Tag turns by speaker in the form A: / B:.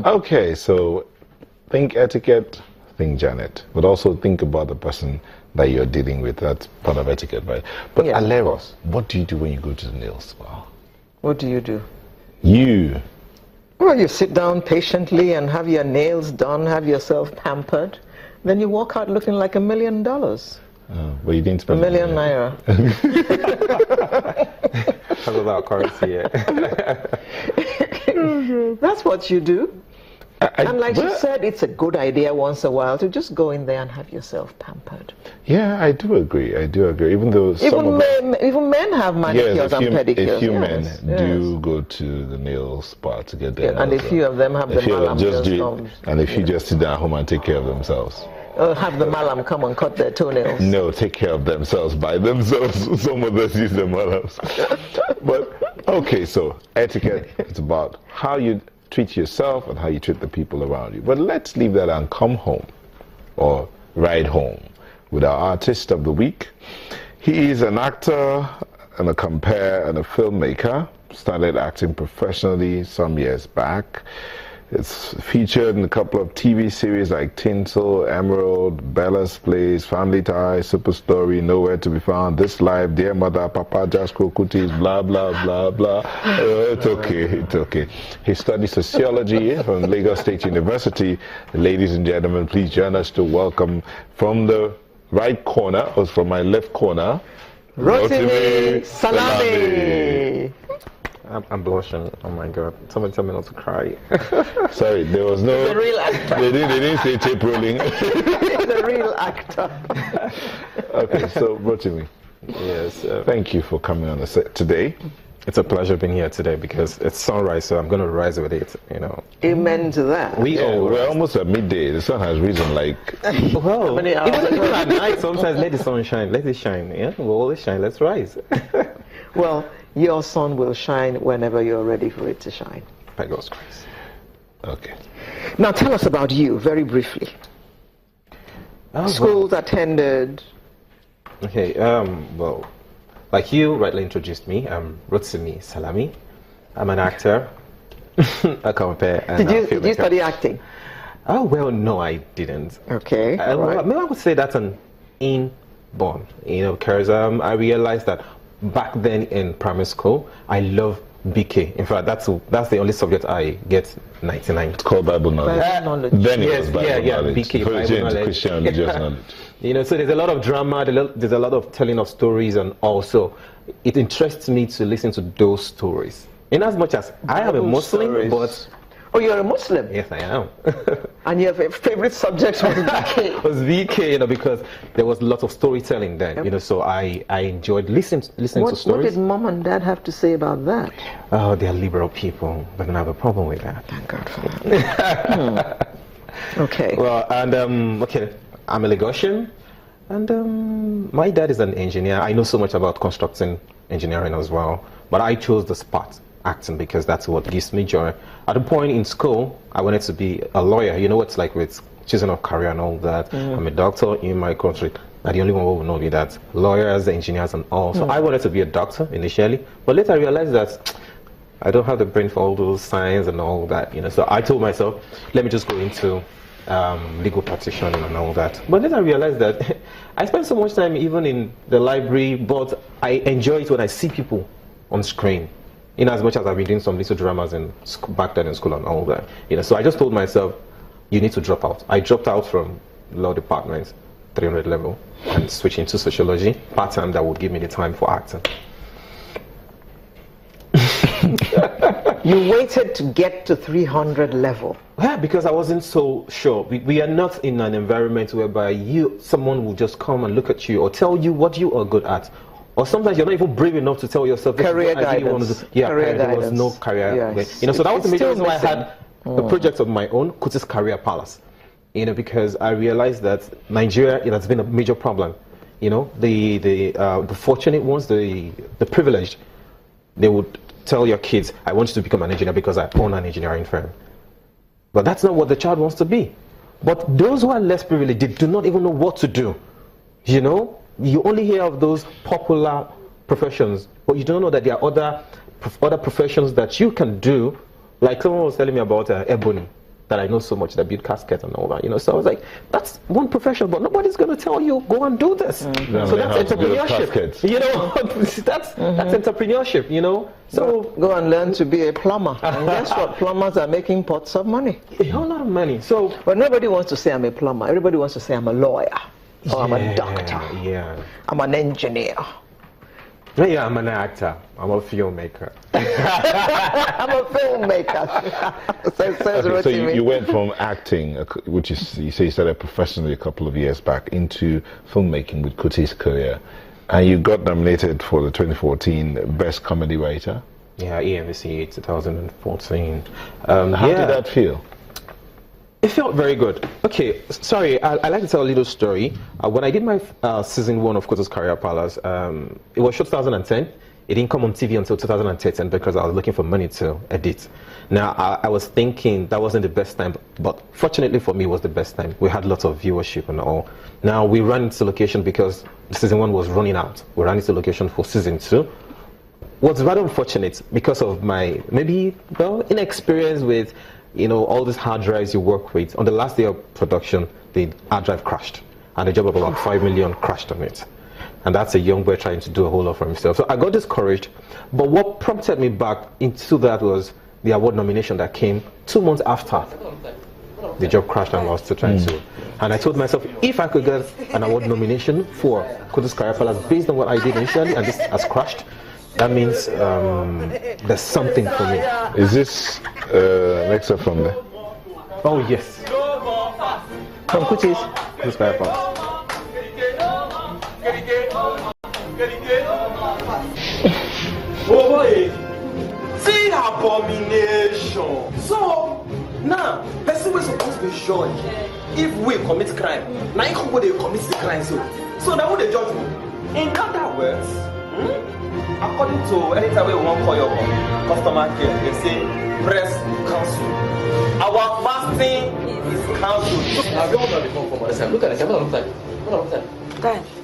A: Okay, so think etiquette, think Janet, but also think about the person that you're dealing with. That's part of etiquette, right? But
B: Yes, of
A: Alero,
B: course.
A: what do you do when you go to the nail spa?
B: What do you do?
A: You.
B: Well, you sit down patiently and have your nails done, have yourself pampered. Then you walk out looking like $1 million.
A: Well, you didn't
B: $1
A: spend
B: million naira.
C: Talk about currency, yeah.
B: That's what you do. And like you
A: well,
B: said, it's a good idea once a while to just go in there and have yourself pampered.
A: Yeah, I do agree. Even though
B: Even men have manicures and pedicures.
A: a few
B: yes,
A: men do go to the nail spa to get their
B: yeah, and a
A: nails
B: few
A: done.
B: of them have the malam
A: and a few just sit down at home and take care of themselves.
B: have the malam come and cut their toenails.
A: No, take care of themselves by themselves. Some of us use the malams. But okay, so etiquette is about how you treat yourself and how you treat the people around you. But let's leave that and come home or ride home with our artist of the week. He is an actor and a compere and a filmmaker. Started acting professionally some years back. It's featured in a couple of TV series like Tinsel, Emerald, Bella's Place, Family Ties, Super Story, Nowhere to be Found, This Life, Dear Mother, Papa, Jasco, Cooties, blah, blah, blah, blah. It's okay. He studied sociology from Lagos State University. Ladies and gentlemen, please join us to welcome from the right corner, or from my left corner,
B: Rotimi Salami.
C: I'm blushing. Oh my God! Someone tell me not to cry.
A: Sorry, there was no.
B: The real actor.
A: They didn't say tape rolling.
B: The real actor.
A: Okay, so Rotimi,
C: Yes.
A: thank you for coming on the set today.
C: It's a pleasure being here today because it's sunrise, so I'm going to rise with it.
B: Amen to that.
A: We're almost at midday. The sun has risen like.
C: Well,
B: many hours
C: even at night, sometimes let the sun shine. Let it shine. Yeah, we'll always shine. Let's rise.
B: Well, your sun will shine whenever you're ready for it to shine.
C: By God's grace.
A: Okay.
B: Now tell us about you, very briefly. Schools attended.
C: Okay. Well, like you rightly introduced me, I'm Rotimi Salami. I'm an actor, a compere, and
B: Did you study acting?
C: Oh well, no, I didn't.
B: Okay.
C: Well, maybe I would say that's an inborn, because I realized that back then in primary school, I love BK. In fact, that's the only subject I get 99.
A: It's called Bible knowledge.
B: Bible knowledge.
A: Then it
C: Yes,
A: was Bible
C: yeah,
A: knowledge.
C: BK,
A: Before
C: Bible
A: you change to
C: knowledge.
A: Christian religious knowledge.
C: So there's a lot of drama, there's a lot of telling of stories, and also it interests me to listen to those stories. In as much as I am a Muslim,
B: stories.
C: but
B: Oh, you're a Muslim?
C: yes, I am.
B: And your favorite subject was BK?
C: It was VK, because there was lots of storytelling then, so I enjoyed listening to
B: What
C: stories.
B: did mom and dad have to say about that?
C: Oh, they're liberal people. They don't have a problem with that.
B: Thank God for that. Okay.
C: Well, and okay, I'm a Lagosian, and my dad is an engineer. I know so much about constructing engineering as well, but I chose the spot, acting, because that's what gives me joy. At a point in school, I wanted to be a lawyer. You know what it's like with choosing a career and all that. I'm a doctor in my country. I'm the only one who will know me that. Lawyers, engineers, and all. So I wanted to be a doctor initially, but later I realized that I don't have the brain for all those science and all that. So I told myself, let me just go into legal practitioning and all that. But then I realized that I spend so much time even in the library, but I enjoy it when I see people on screen. In as much as I've been doing some little dramas back then in school and all that. So I just told myself, you need to drop out. I dropped out from law department, 300 level, and switched into sociology, part-time that would give me the time for acting.
B: You waited to get to 300 level.
C: Yeah, because I wasn't so sure. We are not in an environment whereby someone will just come and look at you or tell you what you are good at. Or sometimes you're not even brave enough to tell yourself,
B: career
C: I really want to do. Yeah, there was no career.
B: Yes.
C: So that was the major reason why I
B: missing.
C: had a project of my own, Kuti's Career Palace. Because I realized that Nigeria, it has been a major problem. The fortunate ones, the privileged, they would tell your kids, I want you to become an engineer because I own an engineering firm. But that's not what the child wants to be. But those who are less privileged, they do not even know what to do. You only hear of those popular professions, but you don't know that there are other professions that you can do. Like someone was telling me about ebony. that I know so much that build caskets and all that, you know. So I was like, that's one profession, but nobody's going to tell you go and do this. So that's entrepreneurship. You know, that's entrepreneurship. You know. So
B: go and learn to be a plumber. And guess what? Plumbers are making pots of money.
C: A whole lot of money. So,
B: but nobody wants to say I'm a plumber. Everybody wants to say I'm a lawyer, or I'm a doctor.
C: Yeah.
B: I'm an engineer.
C: Yeah, I'm an actor. I'm a filmmaker.
B: I'm a filmmaker.
A: So you went from acting, which is, you say you started professionally a couple of years back, into filmmaking with Kuti's career, and you got nominated for the 2014 Best Comedy Writer.
C: Yeah, EMC 2014.
A: How did that feel?
C: It felt very good. Okay, sorry, I like to tell a little story. When I did my season 1 of Koto's Career Palace, it was shot 2010. It didn't come on TV until 2013 because I was looking for money to edit. Now, I was thinking that wasn't the best time, but fortunately for me, it was the best time. We had lots of viewership and all. Now, we ran into location because season 1 was running out. We ran into location for season 2. What's rather unfortunate because of my, maybe, well, inexperience with, you know, all these hard drives you work with. On the last day of production, the hard drive crashed, and a job of about 5 million crashed on it. And that's a young boy trying to do a whole lot for himself. So I got discouraged. But what prompted me back into that was the award nomination that came 2 months after the job crashed and I was still trying to. And I told myself, if I could get an award nomination for Koto's Career Palace based on what I did initially, and this has crashed, that means there's something for me.
A: Is this next up from there?
C: Oh, yes.
B: From Kuti's?
C: Koto's Career Palace.
D: Oh boy, see abomination. So now, person was supposed to be judged if we commit crime. Now who they commit the crime so now who they judge me? In other words, according to anytime we want to call your customer care, they say press cancel. Our fasting is cancelled.
E: Look at the camera. Look at it.